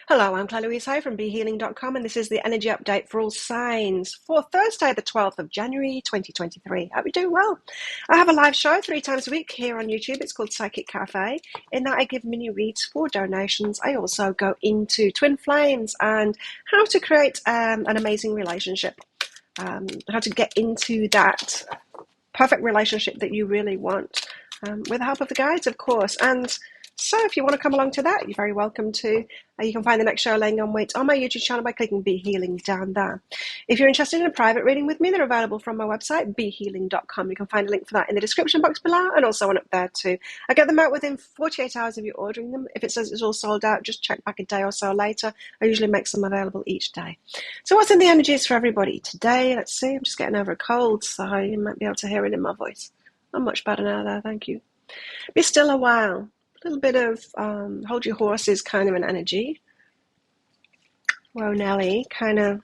Hello, I'm Claire Louise Hay from BeHealing.com, and this is the energy update for all signs for Thursday, the 12th of January 2023. Hope you're doing well. I have a live show 3 times a week here on YouTube. It's called Psychic Cafe. In that, I give mini reads for donations. I also go into twin flames and how to create an amazing relationship, how to get into that perfect relationship that you really want, with the help of the guides, of course. And so if you want to come along to that, you're very welcome to. You can find the next show, Laying on Weight, on my YouTube channel by clicking Be Healing down there. If you're interested in a private reading with me, they're available from my website, behealing.com. You can find a link for that in the description box below, and also one up there too. I get them out within 48 hours of you ordering them. If it says it's all sold out, just check back a day or so later. I usually make some available each day. So what's in the energies for everybody today? Let's see. I'm just getting over a cold, so you might be able to hear it in my voice. I'm much better now, though. Thank you. Be still a while. A little bit of hold your horses kind of an energy. Whoa, Nelly, kind of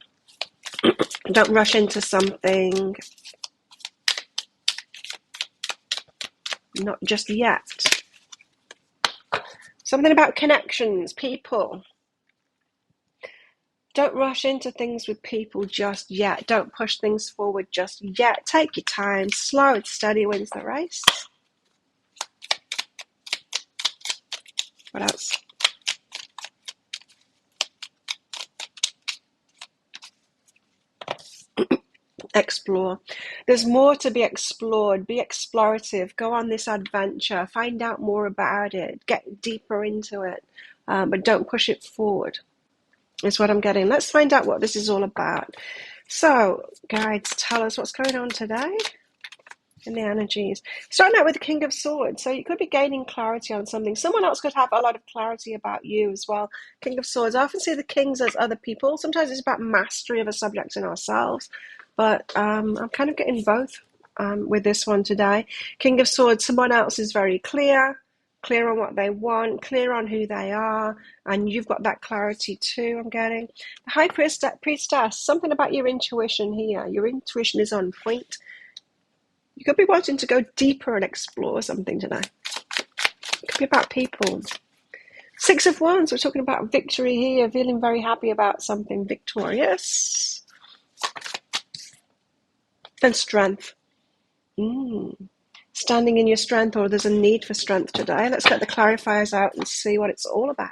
don't rush into something. Not just yet. Something about connections, people. Don't rush into things with people just yet. Don't push things forward just yet. Take your time. Slow and steady wins the race. What else? Explore. There's more to be explored. Be explorative. Go on this adventure. Find out more about it. Get deeper into it. But don't push it forward, is what I'm getting. Let's find out what this is all about. So, guides, tell us what's going on today in the energies. Starting out with the King of Swords. So you could be gaining clarity on something. Someone else could have a lot of clarity about you as well. King of Swords. I often see the kings as other people. Sometimes it's about mastery of a subject in ourselves. But I'm kind of getting both with this one today. King of Swords. Someone else is very clear on what they want, clear on who they are, and you've got that clarity too, I'm getting. The High Priestess. Something about your intuition here. Your intuition is on point. You could be wanting to go deeper and explore something today. It could be about people. Six of Wands, we're talking about victory here, feeling very happy about something victorious. Then strength. Standing in your strength, or there's a need for strength today. Let's get the clarifiers out and see what it's all about.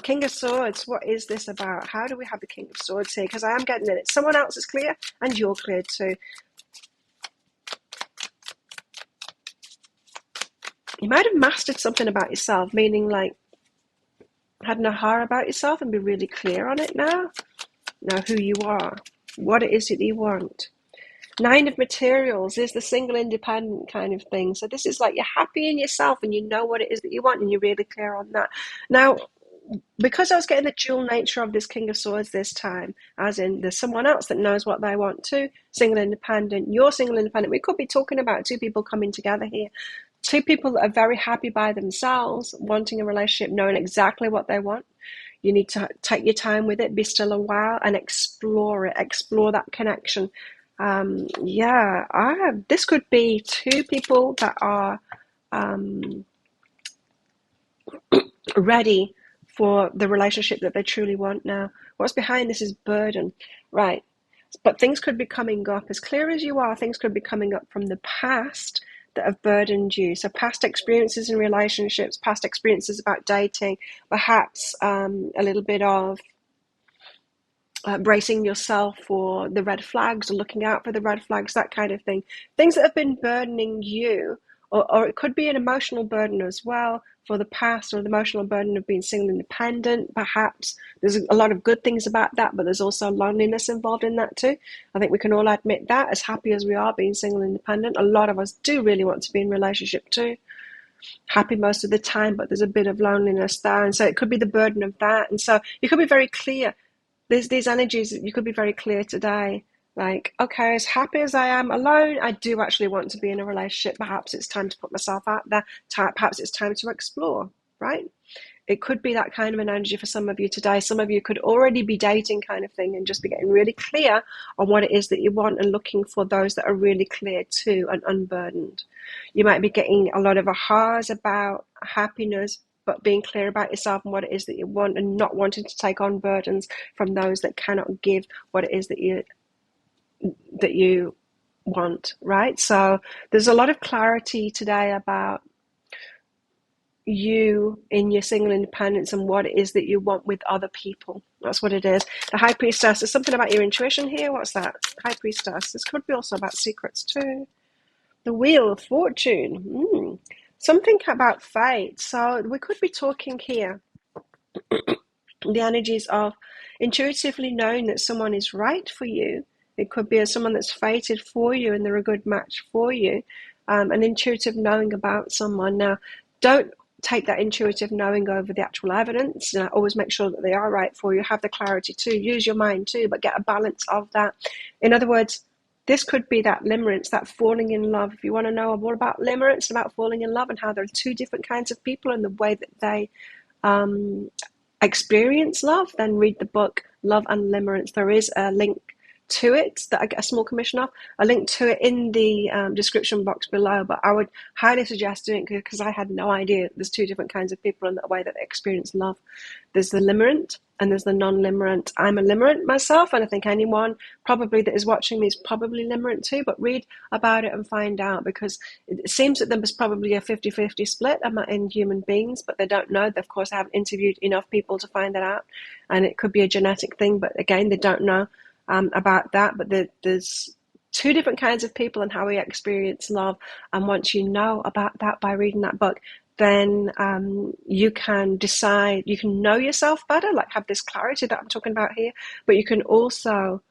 King of Swords, what is this about? How do we have the King of Swords here? Because I am getting it. Someone else is clear and you're clear too. You might have mastered something about yourself, meaning like had an aha about yourself and be really clear on it now. Now who you are, what it is that you want. Nine of Materials is the single independent kind of thing. So this is like you're happy in yourself and you know what it is that you want and you're really clear on that. Now, because I was getting the dual nature of this King of Swords this time, as in there's someone else that knows what they want too, single independent, you're single independent. We could be talking about two people coming together here. Two people that are very happy by themselves, wanting a relationship, knowing exactly what they want. You need to take your time with it, be still a while, and explore it, explore that connection. This could be two people that are ready for the relationship that they truly want now. What's behind this is burden, right? But things could be coming up, as clear as you are, things could be coming up from the past that have burdened you. So past experiences in relationships, past experiences about dating, perhaps a little bit of bracing yourself for the red flags or looking out for the red flags, that kind of thing. Things that have been burdening you, or it could be an emotional burden as well for the past, or the emotional burden of being single independent. Perhaps there's a lot of good things about that, but there's also loneliness involved in that too. I think we can all admit that, as happy as we are being single independent, a lot of us do really want to be in a relationship too. Happy most of the time, but there's a bit of loneliness there, and so it could be the burden of that. And so you could be very clear. These energies, you could be very clear today. Like, okay, as happy as I am alone, I do actually want to be in a relationship. Perhaps it's time to put myself out there. Perhaps it's time to explore, right? It could be that kind of an energy for some of you today. Some of you could already be dating kind of thing and just be getting really clear on what it is that you want and looking for those that are really clear too and unburdened. You might be getting a lot of ahas about happiness, but being clear about yourself and what it is that you want, and not wanting to take on burdens from those that cannot give what it is that you want, right? So there's a lot of clarity today about you in your single independence and what it is that you want with other people. That's what it is. The High Priestess, there's something about your intuition here. What's that? High Priestess. This could be also about secrets too. The Wheel of Fortune. Something about fate. So we could be talking here the energies of intuitively knowing that someone is right for you. It could be someone that's fated for you and they're a good match for you. An intuitive knowing about someone. Now, don't take that intuitive knowing over the actual evidence. Always make sure that they are right for you. Have the clarity too. Use your mind too, but get a balance of that. In other words, this could be that limerence, that falling in love. If you want to know more about limerence, about falling in love, and how there are two different kinds of people and the way that they experience love, then read the book Love and Limerence. There is a link to it that I get a small commission of, a link to it in the description box below, but I would highly suggest doing it because I had no idea there's two different kinds of people and the way that they experience love. There's the limerent and there's the non-limerent. I'm a limerent myself, and I think anyone probably that is watching me is probably limerent too, but read about it and find out, because it seems that there's probably a 50-50 split in human beings, but they don't know. Of course, I haven't interviewed enough people to find that out, and it could be a genetic thing, but again, they don't know about that. But there's two different kinds of people and how we experience love, and once you know about that by reading that book, then you can decide, you can know yourself better, like have this clarity that I'm talking about here, but you can also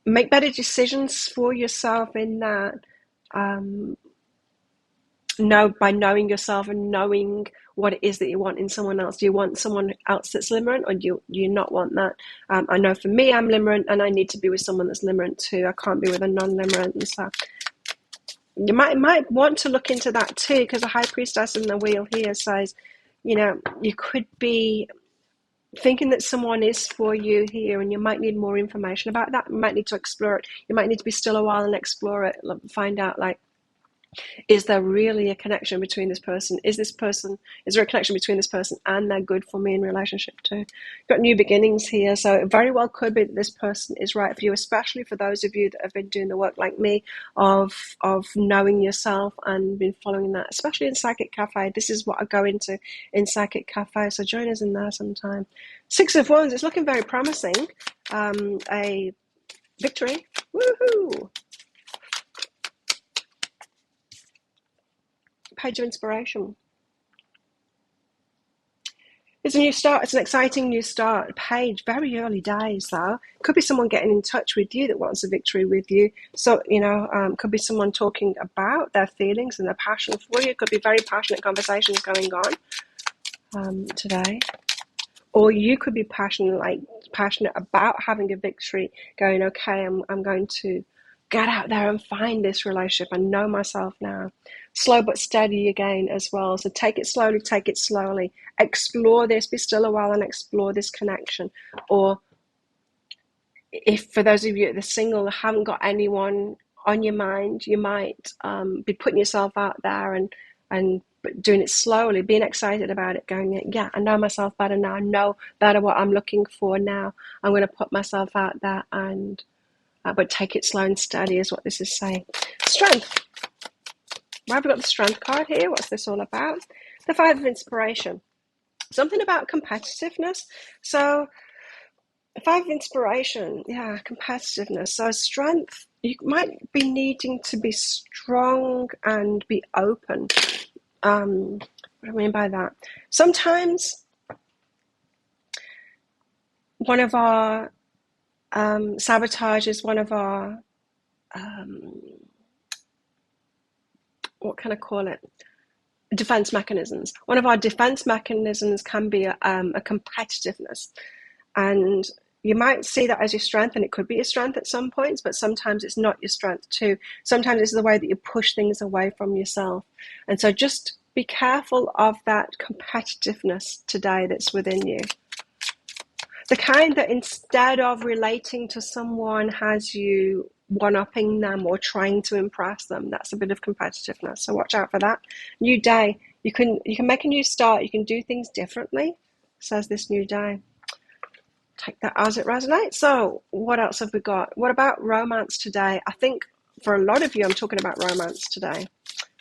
make better decisions for yourself in that by knowing yourself and knowing what it is that you want in someone else. Do you want someone else that's limerent, or do you not want that? I know for me, I'm limerent, and I need to be with someone that's limerent too. I can't be with a non-limerent, and so you might want to look into that too, because the High Priestess in the wheel here says, you could be thinking that someone is for you here, and you might need more information about that. You might need to explore it. You might need to be still a while and explore it, find out, like, is there really a connection between this person? Is there a connection between this person and they're good for me in relationship too? Got new beginnings here, so it very well could be that this person is right for you, especially for those of you that have been doing the work like me of knowing yourself and been following that, especially in Psychic Cafe. This is what I go into in Psychic Cafe, so join us in there sometime. Six of Wands, it's looking very promising. A victory. Woohoo! Page of Inspiration. It's a new start. It's an exciting new start. Page, very early days though. Could be someone getting in touch with you that wants a victory with you. So, could be someone talking about their feelings and their passion for you. Could be very passionate conversations going on today. Or you could be passionate about having a victory, going, okay, I'm going to get out there and find this relationship. I know myself now. Slow but steady again as well. So take it slowly. Explore this, be still a while and explore this connection. Or if for those of you that are single that haven't got anyone on your mind, you might be putting yourself out there and doing it slowly, being excited about it, going, yeah, I know myself better now. I know better what I'm looking for now. I'm going to put myself out there and but take it slow and steady is what this is saying. Strength. Why have we got the Strength card here? What's this all about? The Five of Inspiration. Something about competitiveness. So, the Five of Inspiration, yeah, competitiveness. So, strength, you might be needing to be strong and be open. What do I mean by that? Sometimes one of our sabotages, one of our what can I call it? Defense mechanisms. One of our defense mechanisms can be a competitiveness, and you might see that as your strength, and it could be your strength at some points, but sometimes it's not your strength too. Sometimes it's the way that you push things away from yourself, and so just be careful of that competitiveness today that's within you. The kind that instead of relating to someone has you one-upping them or trying to impress them. That's a bit of competitiveness, so watch out for that. New day. You can make a new start. You can do things differently, says this new day. Take that as it resonates. So what else have we got? What about romance today? I think for a lot of you, I'm talking about romance today.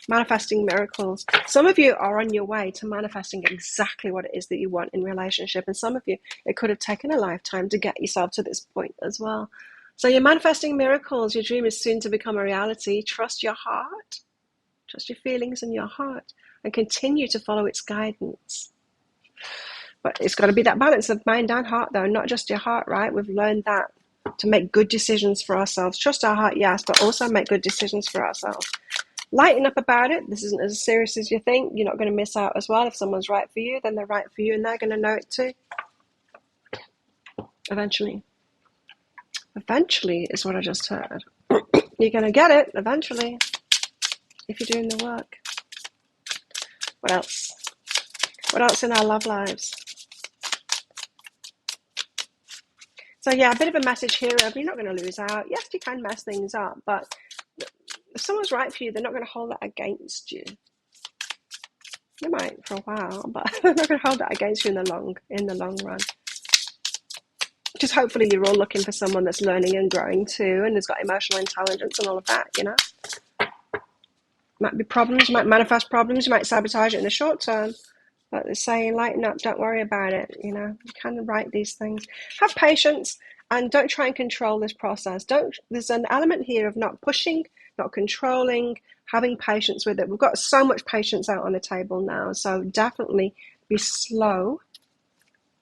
Manifesting miracles. Some of you are on your way to manifesting exactly what it is that you want in relationship. And some of you, it could have taken a lifetime to get yourself to this point as well. So you're manifesting miracles. Your dream is soon to become a reality. Trust your heart. Trust your feelings and your heart. And continue to follow its guidance. But it's got to be that balance of mind and heart, though, not just your heart, right? We've learned that to make good decisions for ourselves. Trust our heart, yes, but also make good decisions for ourselves. Lighten up about it. This isn't as serious as you think. You're not going to miss out as well. If someone's right for you, then they're right for you, and they're going to know it too. Eventually. Eventually is what I just heard. You're going to get it eventually if you're doing the work. What else? What else in our love lives? So yeah, a bit of a message here of you're not going to lose out. Yes, you can mess things up, but if someone's right for you, they're not going to hold that against you. They might for a while, but they're not going to hold that against you in the long run. Just hopefully you're all looking for someone that's learning and growing too, and has got emotional intelligence and all of that, you know. Might be problems, you might manifest problems, you might sabotage it in the short term. But they're saying, lighten up, don't worry about it. You know, you can write these things. Have patience and don't try and control this process. There's an element here of not pushing, not controlling, having patience with it. We've got so much patience out on the table now. So definitely be slow.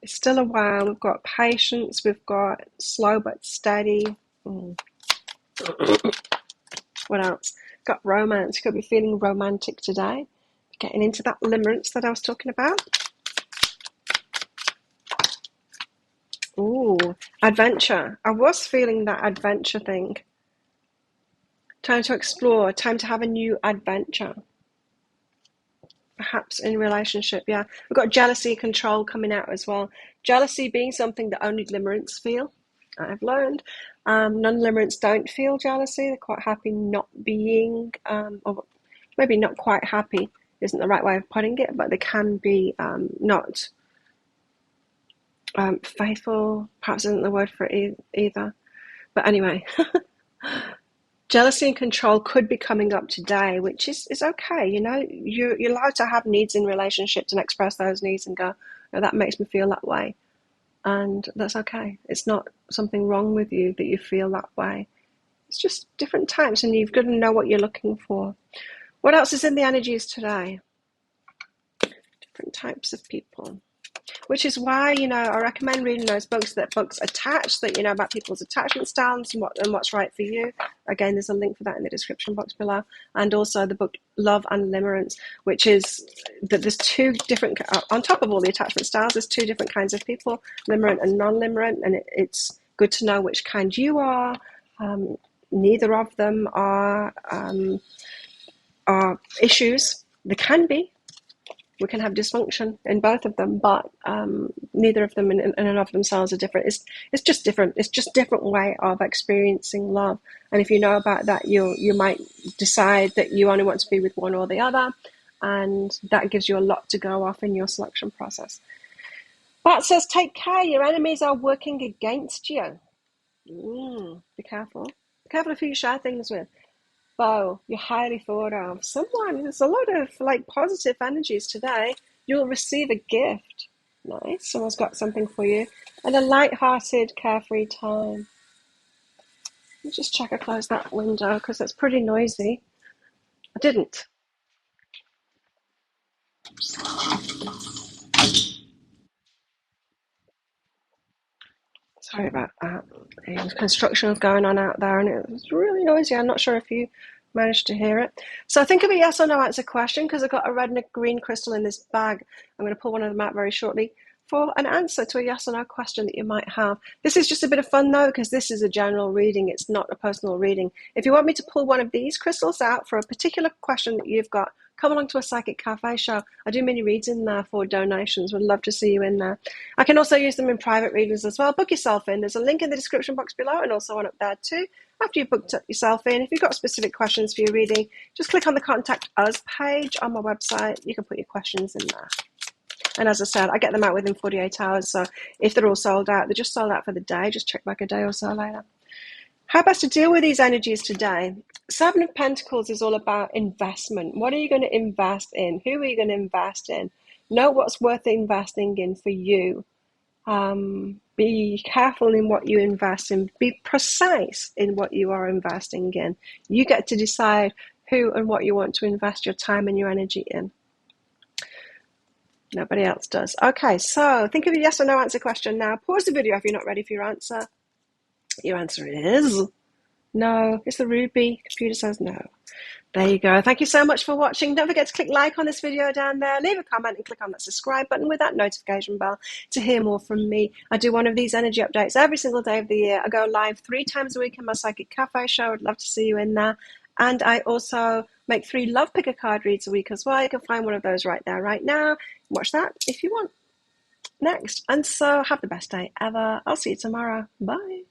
It's still a while. We've got patience. We've got slow but steady. What else? Got romance. You could be feeling romantic today. Getting into that limerence that I was talking about. Ooh, adventure. I was feeling that adventure thing. Time to explore, time to have a new adventure. Perhaps in relationship, yeah. We've got jealousy, control coming out as well. Jealousy being something that only limerents feel, I've learned. Non-limerents don't feel jealousy. They're quite happy not being, or maybe not quite happy. Isn't the right way of putting it, but they can be not faithful. Perhaps isn't the word for it either. But anyway, jealousy and control could be coming up today, which is okay. You know, you're allowed to have needs in relationships and express those needs and go, oh, that makes me feel that way. And that's okay. It's not something wrong with you that you feel that way. It's just different types, and you've got to know what you're looking for. What else is in the energies today? Different types of people, which is why, you know, I recommend reading those books attached, that you know about people's attachment styles and what's right for you. Again, there's a link for that in the description box below, and also the book Love and Limerence, which is that there's two different, on top of all the attachment styles, there's two different kinds of people, limerent and non-limerent, and it's good to know which kind you are. Neither of them are issues. They can be. We can have dysfunction in both of them, but neither of them in and of themselves are different. It's just different. It's just a different way of experiencing love. And if you know about that, you might decide that you only want to be with one or the other, and that gives you a lot to go off in your selection process. But it says, take care. Your enemies are working against you. Be careful. Be careful of who you share things with. Wow, you're highly thought of. There's a lot of positive energies today. You'll receive a gift. Nice. Someone's got something for you. And a light-hearted, carefree time. Let me just check I closed that window because it's pretty noisy. I didn't. Sorry about that. Construction was going on out there and it was really noisy. I'm not sure if you managed to hear it. So think of a yes or no answer question, because I've got a red and a green crystal in this bag. I'm going to pull one of them out very shortly for an answer to a yes or no question that you might have. This is just a bit of fun though, because this is a general reading. It's not a personal reading. If you want me to pull one of these crystals out for a particular question that you've got, come along to a Psychic Cafe show. I do mini reads in there for donations. Would love to see you in there. I can also use them in private readings as well. Book yourself in. There's a link in the description box below and also one up there too. after you've booked yourself in. If you've got specific questions for your reading, just click on the Contact Us page on my website. You can put your questions in there. And as I said, I get them out within 48 hours. So if they're all sold out, they're just sold out for the day. Just check back a day or so later. How best to deal with these energies today? Seven of Pentacles is all about investment. What are you going to invest in? Who are you going to invest in? Know what's worth investing in for you. Be careful in what you invest in. Be precise in what you are investing in. You get to decide who and what you want to invest your time and your energy in. Nobody else does. Okay, so think of a yes or no answer question now. Pause the video if you're not ready for your answer. Your answer is no. It's the ruby. Computer says no. There you go. Thank you so much for watching. Don't forget to click like on this video down there. Leave a comment and click on that subscribe button with that notification bell to hear more from me. I do one of these energy updates every single day of the year. I go live 3 times a week in my Psychic Cafe show. I'd love to see you in there. And I also make 3 Love Picker card reads a week as well. You can find one of those right there, right now. Watch that if you want. Next. And so have the best day ever. I'll see you tomorrow. Bye.